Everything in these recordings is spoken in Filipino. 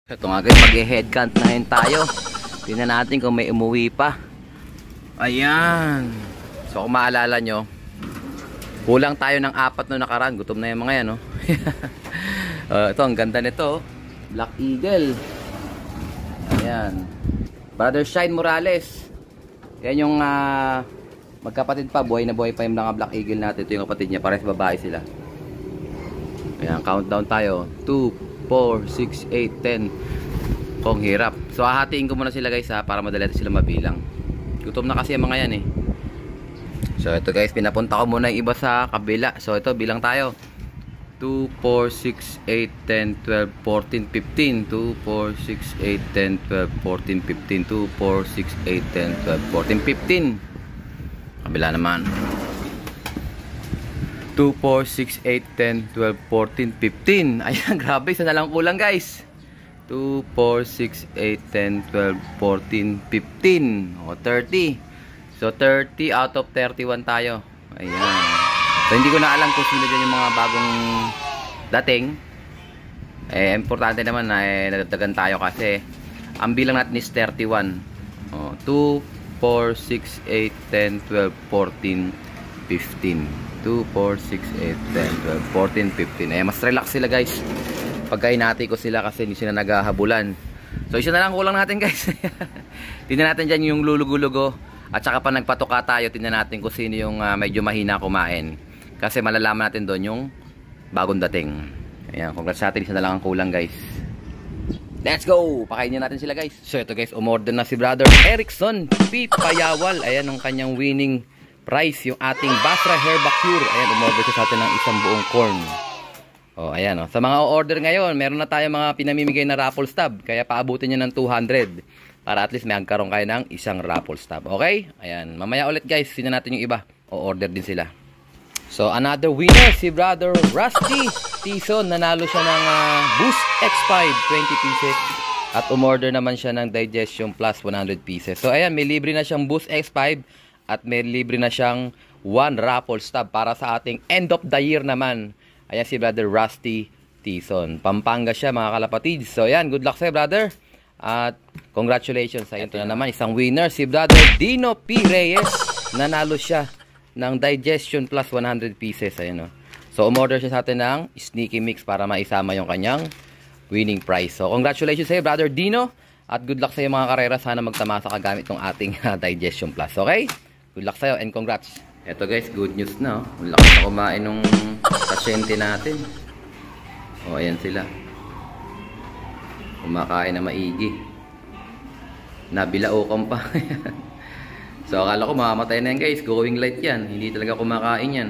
Ito nga guys, mag-headcount na yun tayo. Tingnan natin kung may umuwi pa. Ayan. So kung maalala nyo, kulang tayo ng 4 no nakaraan. Gutom na yung mga yan, no? Ito, ang ganda nito. Black Eagle. Ayan. Brother Shine Morales. Yan yung magkapatid pa. Buhay na buhay pa yung mga Black Eagle natin. Ito yung kapatid niya. Parehas babae sila. Ayan, countdown tayo. 2, 4, 6, 8, 10. Kung hirap. So hahatiin ko muna sila guys para madali sila mabilang. Gutom na kasi ang mga yan eh. So ito guys, pinapunta ko muna yung iba sa kabila. So ito, bilang tayo. 2, 4, 6, 8, 10, 12, 14, 15. 2, 4, 6, 8, 10, 12, 14, 15. 2, 4, 6, 8, 10, 12, 14, 15. Kabila naman. 2, 4, 6, 8, 10, 12, 14, 15. Ayan, grabe. Isa na lang kulang guys. 2, 4, 6, 8, 10, 12, 14, 15. O, 30. So, 30 out of 31 tayo. Ayan. So, hindi ko na alam kung sino dyan yung mga bagong dating. Importante naman na nadagdagan tayo kasi ang bilang natin is 31. O, 2, 4, 6, 8, 10, 12, 14, 15. 2, 4, 6, 8, 10, 12, 14, 15. Mas relax sila guys. Pagkainati ko sila kasi hindi sila naghahabulan. So isa na lang kulang natin guys. Tingnan natin dyan yung lulugo-lugo. At saka pa nagpatuka tayo, tingnan natin kung sino yung medyo mahina kumain. Kasi malalaman natin doon yung bagong dating. Ayan, congrats natin. Isa na lang ang kulang guys. Let's go! Pakainin natin sila guys. So ito guys, umorder na si Brother Erickson P. Payawal. Ayan ang kanyang winning price, yung ating Basra Herbacure. Ayan, umorder siya sa atin ng isang buong corn. O, ayan o. Sa mga order ngayon, meron na tayo mga pinamimigay na raffle stub. Kaya paabutin nyo ng 200. Para at least may magkaroon kayo ng isang raffle stub. Okay? Ayan. Mamaya ulit guys, sino natin yung iba. O, order din sila. So, another winner, si Brother Rusty Tison. Nanalo siya ng Boost X5, 20 pieces. At umorder naman siya ng Digestion Plus, 100 pieces. So, ayan, may libre na siyang Boost X5. At may libre na siyang 1 raffle stub para sa ating end of the year naman. Ayan si Brother Rusty Tison. Pampanga siya mga kalapatids. So ayan, good luck sa'yo brother. At congratulations. Ayan, ito na naman isang winner, si Brother Dino P. Reyes. Nanalo siya ng Digestion Plus 100 pieces. Ayan o. So umorder siya sa atin ng Sneaky Mix para maisama yung kanyang winning prize. So congratulations sa'yo Brother Dino. At good luck sa'yo mga karera. Sana magtamasa ka gamit ng ating Digestion Plus. Okay? Good luck sa'yo and congrats. Eto guys, good news na. Ang lakas na kumain ng pasyente natin. O, ayan sila. Kumakain na maigi. Nabilaukan pa. So, akala ko mamamatay na yan guys. Going light yan. Hindi talaga kumakain yan.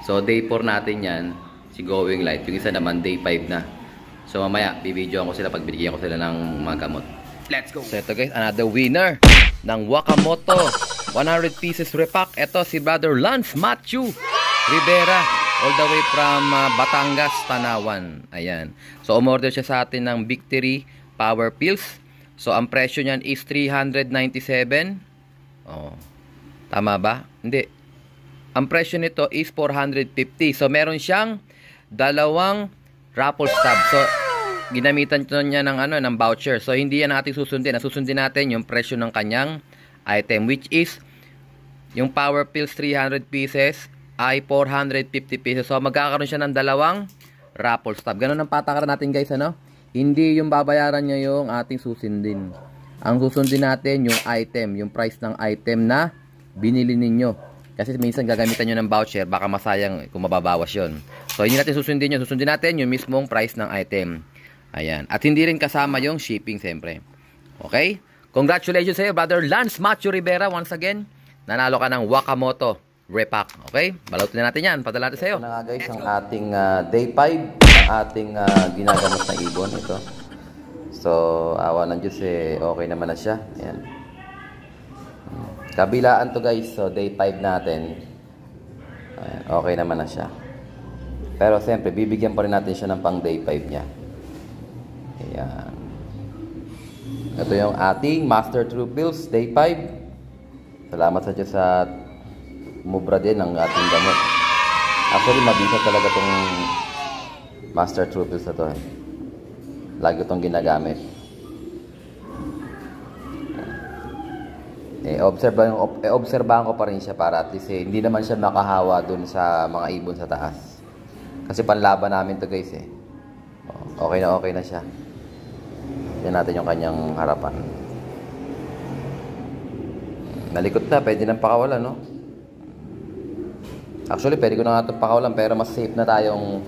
So, day 4 natin yan. Si going light. Yung isa naman, day 5 na. So, mamaya, bibidyoan ko sila pag binigyan ko sila ng mga gamot. Let's go! So, ito guys, another winner ng Wakamoto 100 pieces repack. Ito si Brother Lance Matthew Rivera, all the way from Batangas, Tanawan. Ayan. So umorder siya sa atin ng Victory Power Pills. So ang presyo niyan is 397. Oh. Tama ba? Hindi. Ang presyo nito is 450. So meron siyang dalawang raffle stub. So ginamitan niya ng ng voucher. So hindi yan natin susundin. Susundin natin yung presyo ng kanyang item, which is yung Power Pills 300 pieces ay 450 pieces. So magkakaroon siya ng dalawang raffle stub. Ganun ang patakaran natin guys, ano? Hindi yung babayaran niya yung ating susundin. Ang susundin natin yung item, yung price ng item na binili ninyo. Kasi minsan gagamitan nyo ng voucher, baka masayang kung mababawas yun. So hindi natin susundin yun. Susundin natin yung mismong price ng item. Ayan. At hindi rin kasama yung shipping siyempre. Okay? Congratulations sa'yo, Brother Lance Matthew Rivera. Once again, nanalo ka ng Wakamoto repack. Okay? Balutin na natin yan. Padala natin sa'yo. Ito na nga guys, ang ating day 5. Ang ating ginagamot na ibon. Ito. So, awa ng Diyos okay naman na siya. Ayan. Kabilaan to guys. So, day 5 natin. Ayan. Okay naman na siya. Pero siyempre, bibigyan pa rin natin siya ng pang day 5 niya. Ayan. Ito yung ating Master True Pills Day 5. Salamat sa Diyos sa mubra din ng ating gamot. Actually, mabisa talaga itong Master True Pills na to. Lagi itong ginagamit. Obserbahan ko pa rin siya para at least hindi naman siya makahawa dun sa mga ibon sa taas. Kasi panlaban namin to guys eh. Okay na siya. Tignan natin yung kanyang harapan. Nalikot na, pwede nang pakawalan, no? Actually, pwede ko na nga itong pakawalan, pero mas safe na tayong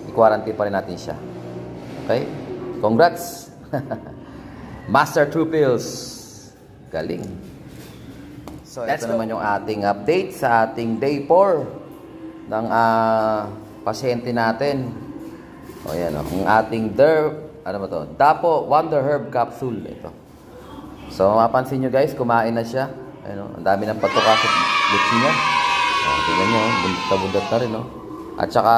i-quarantine pa rin natin siya. Okay? Congrats! Master True Pills. Galing. So, ito naman yung ating update sa ating day 4 ng pasyente natin. O, yan, o. Ang ating Dapo Wonder Herb Capsule. Ito. So, mapansin nyo guys, kumain na siya. Ayun, ang dami ng patuka sa butsi niya. Tingnan nyo, bundat na rin, no? At saka,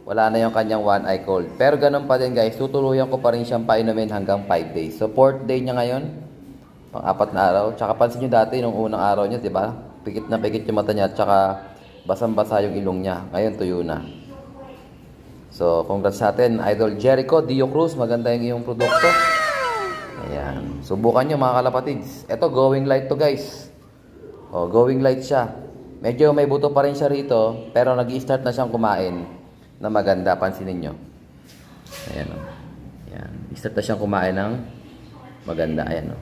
wala na yung kanyang one eye cold. Pero ganun pa din guys, tutuluyan ko pa rin siyang painumin hanggang 5 days. So, 4th day niya ngayon. Pang-4 na araw. Tsaka pansin nyo dati, nung unang araw niya, diba? Pikit na pikit yung mata niya. At saka, basang-basa yung ilong niya. Ngayon, tuyo na. So, congrats sa atin, Idol Jericho Dio Cruz. Maganda yung iyong produkto. Ayan. Subukan nyo mga kalapatids. Ito, going light to guys. O, going light siya. Medyo may buto pa rin siya rito. Pero nag-i-start na siyang kumain na maganda. Pansinin nyo. Ayan o. Ayan. I-start na siyang kumain ng maganda. Ayan o.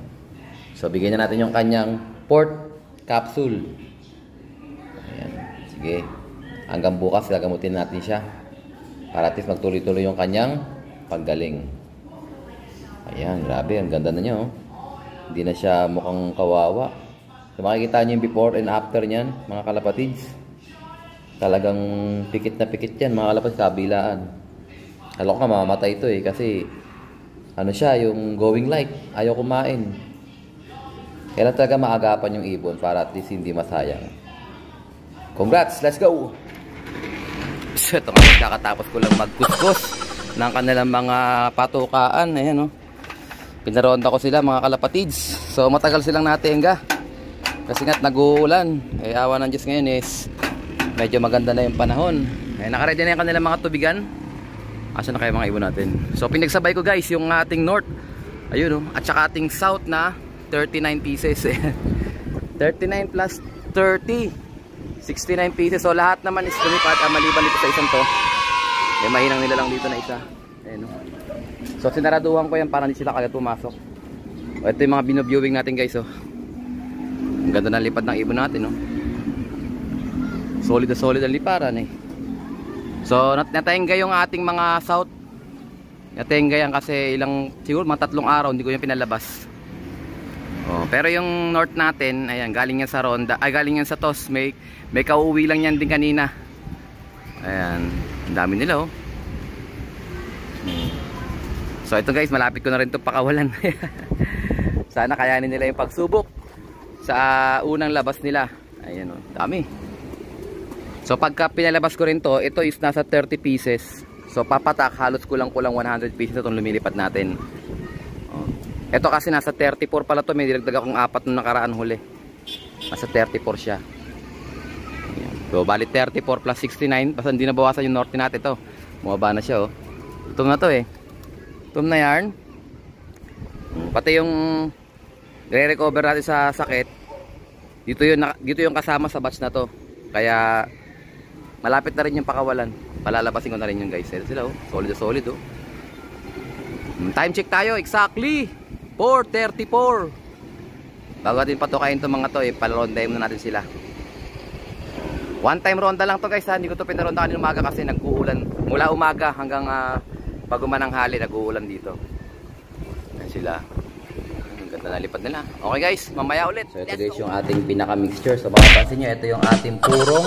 So, bigyan na natin yung kanyang 4th capsule. Ayan. Sige. Hanggang bukas, gagamutin natin siya. Para at least magtuloy-tuloy yung kanyang paggaling. Ayan, grabe. Ang ganda na niya, oh. Hindi na siya mukhang kawawa. So, makikita niyo yung before and after niyan, mga kalapatids. Talagang pikit na pikit yan, mga kalapatids, kabilaan. Alam ko nga, mamamatay ito eh. Kasi, ano siya, yung going light. Ayaw kumain. Kailan talaga maagapan yung ibon para at least hindi masayang. Congrats! Let's go! So, ito nga, kakatapos ko lang magkuskus ng kanilang mga patukaan. Ayan, oh. Pinaronda ko sila, mga kalapatids. So, matagal silang natenga. Kasi nga't nag-uulan. Eh, awa ng Diyos ngayon is medyo maganda na yung panahon. Eh, nakaready na yung kanilang mga tubigan. Asa na kayo mga ibon natin? So, pinagsabay ko guys, yung ating north. Ayun, oh. At saka ating south na 39 pieces. 39 plus 30. 69 pieces. So lahat naman is lumipad. Maliban dito sa isang to. Eh mahinang nila lang dito na isa. Ayan, no? So sinaraduhan ko yan para hindi sila kagad pumasok. O, ito yung mga binoviewing natin guys. Oh. Ang ganda ng lipad ng ibon natin. No? Solid na solid ang liparan eh. So natenga yung ating mga south. Natenga yan kasi siguro mga 3 araw hindi ko yung pinalabas. Oh, pero yung north natin, ayan, galing yan sa ronda, galing yan sa toss, may kauwi lang yan din kanina. Ayan, ang dami nila oh. So ito guys, malapit ko na rin ito pakawalan. Sana kayanin nila yung pagsubok sa unang labas nila. Ayan oh, dami. So pagka pinalabas ko rin to, ito is nasa 30 pieces. So papatak, halos kulang-kulang 100 pieces itong lumilipad natin. Ito kasi nasa 34 pala to. May diragdag akong 4 nung nakaraan huli. Nasa 34 siya. Ayan. So bali 34 plus 69. Basta hindi nabawasan yung norte natin to. Bumaba na siya oh. Tum na to eh. Tum na yarn. Pati yung re-recover natin sa sakit. Dito yung kasama sa batch na to. Kaya malapit na rin yung pakawalan. Palalabasin ko na rin yung guys. Ito sila oh. Solid solid oh. Time check tayo. Exactly 4:34. Bago natin patukain itong mga to eh, palarondahin muna natin sila. One time ronda lang to guys ha. Hindi ko to pinaronda kanina umaga kasi nag-uulan. Mula umaga hanggang bago mananghali nag-uulan dito. Ayan sila. Ang ganda na lipad nila. Okay guys, mamaya ulit. So ito guys yung ating pinaka-mixture. So makapansin nyo, ito yung ating purong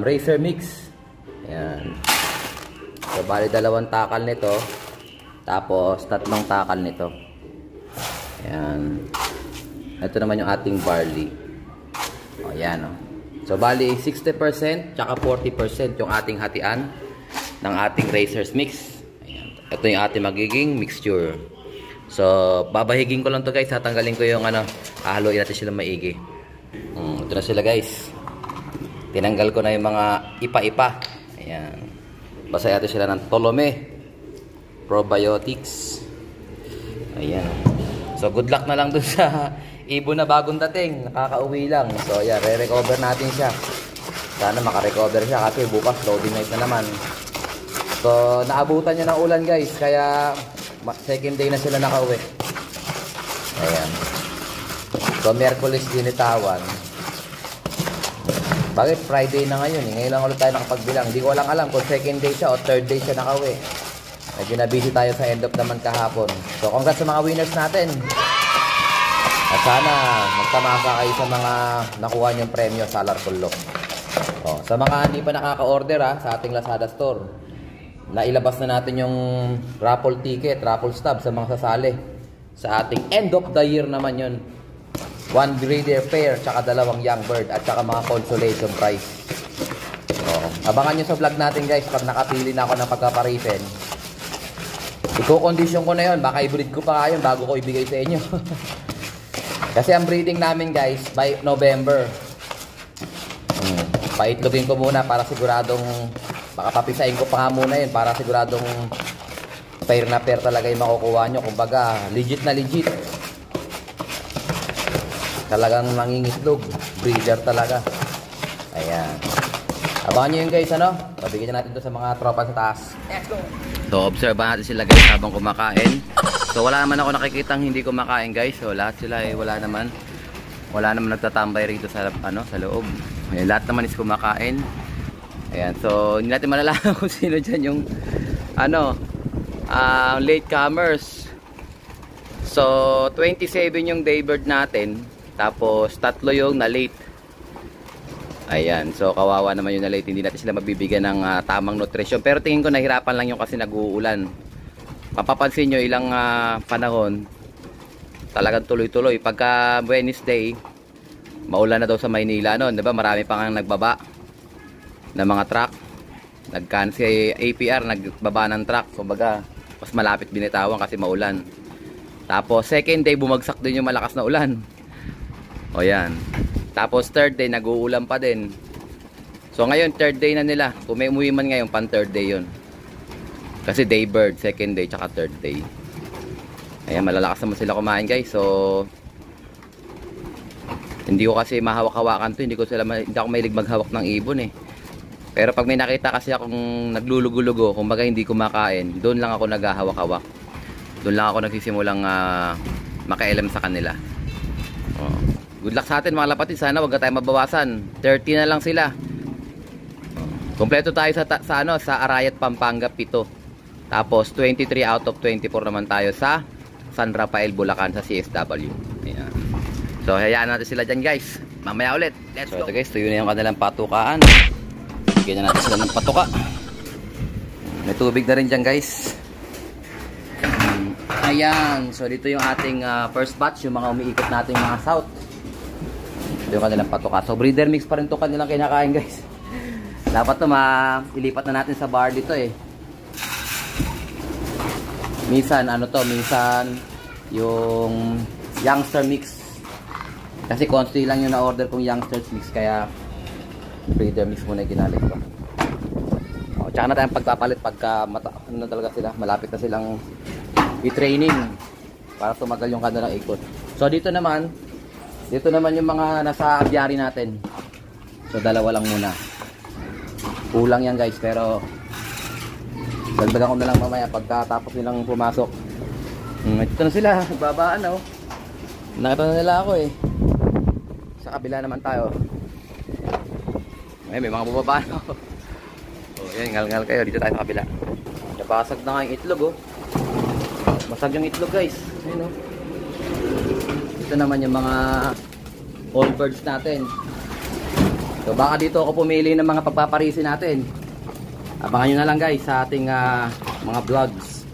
racer mix. Ayan. So bali 2 takal nito. Tapos 3 takal nito. Ayan. Ito naman yung ating barley. O yan o. So bali 60% tsaka 40% yung ating hatian ng ating racer's mix. Ayan. Ito yung ating magiging mixture. So babahigin ko lang to guys. Tatanggalin ko yung hahaluin natin sila maigi. Ito na sila guys. Tinanggal ko na yung mga ipa-ipa. Ayan. Basahin natin sila ng tolome. Probiotics. Ayan. So good luck na lang dun sa ibon na bagong dating. Nakakauwi lang. So ayan, re-recover natin siya. Sana makarecover siya kasi bukas loading night na naman. So naabutan niya ng ulan guys. Kaya second day na sila nakauwi. Ayan. So Miyerkules dinitawan. Bakit Friday na ngayon eh? Ngayon lang ulit tayo nakapagbilang. Hindi ko lang alam kung second day siya o third day siya nakauwi. Medyo na-busy tayo sa end of naman kahapon. So, congrats sa mga winners natin. At sana magtamasa kayo sa mga nakuha niyong premyo sa Alarcollo. So, sa mga hindi pa nakaka-order sa ating Lazada store, nailabas na natin yung raffle ticket, raffle stub sa mga sasali. Sa ating end of the year naman yun. 1 breeder pair, tsaka 2 young bird, at tsaka mga consolation prize. So, abangan nyo sa vlog natin guys, pag nakapili na ako ng pagkaparisen. Iko-condition ko na yun. Baka i-breed ko pa kayo bago ko ibigay sa inyo. Kasi ang breeding namin guys, by November. Paitlogin ko muna para siguradong, baka papisain ko pa nga muna yun para siguradong pair na pair talaga yung makukuha nyo. Kumbaga, legit na legit. Talagang mangingitlog. Breeder talaga. Ayan. Abangan nyo yun guys, ano? Pabigyan natin to sa mga tropa sa taas. Let's go! So, obserbahan natin sila guys habang kumakain. So, wala naman ako nakikitang hindi kumakain guys. So, lahat sila wala naman nagtatambay rito sa sa loob. Ayan, lahat naman is kumakain. Ayan, so hindi natin malalaman kung sino diyan yung late comers. So, 27 yung daybird natin, tapos 3 yung na late. Ayan, so kawawa naman yung na late, hindi natin sila mabibigyan ng tamang nutrition. Pero tingin ko nahirapan lang yung kasi nag-uulan. Mapapansin nyo ilang panahon, talagang tuloy-tuloy. Pagka Wednesday, maulan na daw sa Maynila noon, 'di ba? Marami pang nagbaba ng mga truck. Si APR nagbaba ng truck, kumbaga mas malapit binitawan kasi maulan. Tapos second day bumagsak din yung malakas na ulan. O yan. Tapos third day nag-uulan pa din. So ngayon third day na nila. Kung may umuwi man ngayon, pan third day yun. Kasi daybird, second day tsaka third day. Ayan, malalakas naman sila kumain guys. So hindi ko kasi mahawak-hawakan to. Hindi ako mahilig maghawak ng ibon eh. Pero pag may nakita kasi akong naglulugo-lugo, kumbaga hindi kumakain, doon lang ako naghahawak-hawak. Doon lang ako nagsisimulang makailam sa kanila. Good luck sa atin mga lapatid. Sana wag na tayo mabawasan. 30 na lang sila. Kompleto tayo sa Arayat, Pampanga 7. Tapos 23 out of 24 naman tayo sa San Rafael, Bulacan sa CSW. Ayan. So hayaan natin sila dyan guys. Mamaya ulit. Let's go. Ito guys, tuyo na yung kanilang patukaan. Bigyan na natin sila ng patuka. May tubig na rin dyan guys. Ayan. So dito yung ating first batch. Yung mga umiikot natin mga south. Yung kanilang patuka. So breeder mix pa rin to kanilang kinakain guys. Dapat to ilipat na natin sa bar dito eh. Minsan minsan yung youngster mix. Kasi konti lang yung na-order kong youngsters mix, kaya breeder mix muna yung ginalik ko. Tsaka na tayong pagpapalit pagka talaga sila, malapit na silang i-training para tumagal yung kanilang ikot. So dito naman yung mga nasa aviary natin. So dalawa lang muna. Kulang yan guys, pero dagdagan ko na lang mamaya pagkatapos nilang pumasok. Ito na sila, babaan oh. Nakita na nila ako eh. Sa kabila naman tayo. May mga bubaba na ako. Oh, yan, ngal-ngal kayo. Dito tayo sa kabila. Nabasag na nga yung itlog oh. Basag yung itlog guys. Ayun oh. Ito naman yung mga all birds natin. So baka dito ako pumili ng mga pagpaparisin natin. Abangan nyo na lang guys sa ating mga vlogs.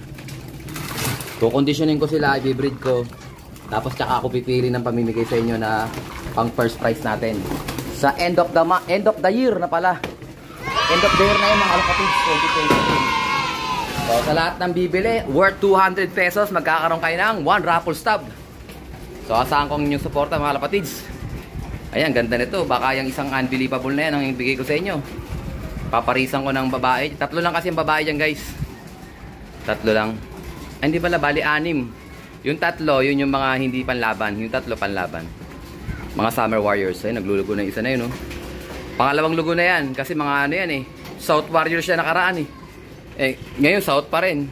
Kukonditionin ko sila, i-breed ko. Tapos tsaka ako pipili ng pamimigay sa inyo na pang first prize natin. Sa end of the year na pala. End of the year na yun mga Alcatids 2022. So sa lahat ng bibili, worth 200 pesos, magkakaroon kayo ng 1 raffle stub. So asahan kong inyong suporta mga Alcatids. Ayan, ganda nito. Baka yung isang unbelievable na yan ang ibigay ko sa inyo. Paparisan ko ng babae. 3 lang kasi ang babae dyan guys. Tatlo lang. Ay, hindi pala, bali 6. Yung tatlo, yun yung mga hindi panlaban. Yung tatlo panlaban. Mga Summer Warriors. Ay, naglulugo na isa na yun, oh. Pangalawang lugo na yan. Kasi mga ano yan, eh. South Warriors siya nakaraan, eh. Eh, ngayon, South pa rin.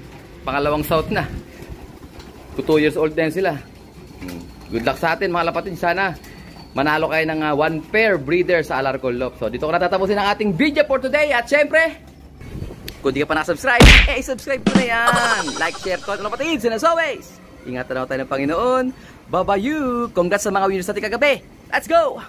Pangalawang South na. 2 years old na yan sila. Good luck sa atin, mga lapatid. Sana manalo kayo ng 1 pair breeder sa Alarcol Loft. So, dito ko natatapusin ang ating video for today. At syempre, kung di ka pa nakasubscribe, subscribe ko na yan. Like, share, comment, mga kapatid. And as always, ingatan na tayo ng Panginoon. Bye-bye. Congrats sa mga winners natin kagabi. Let's go!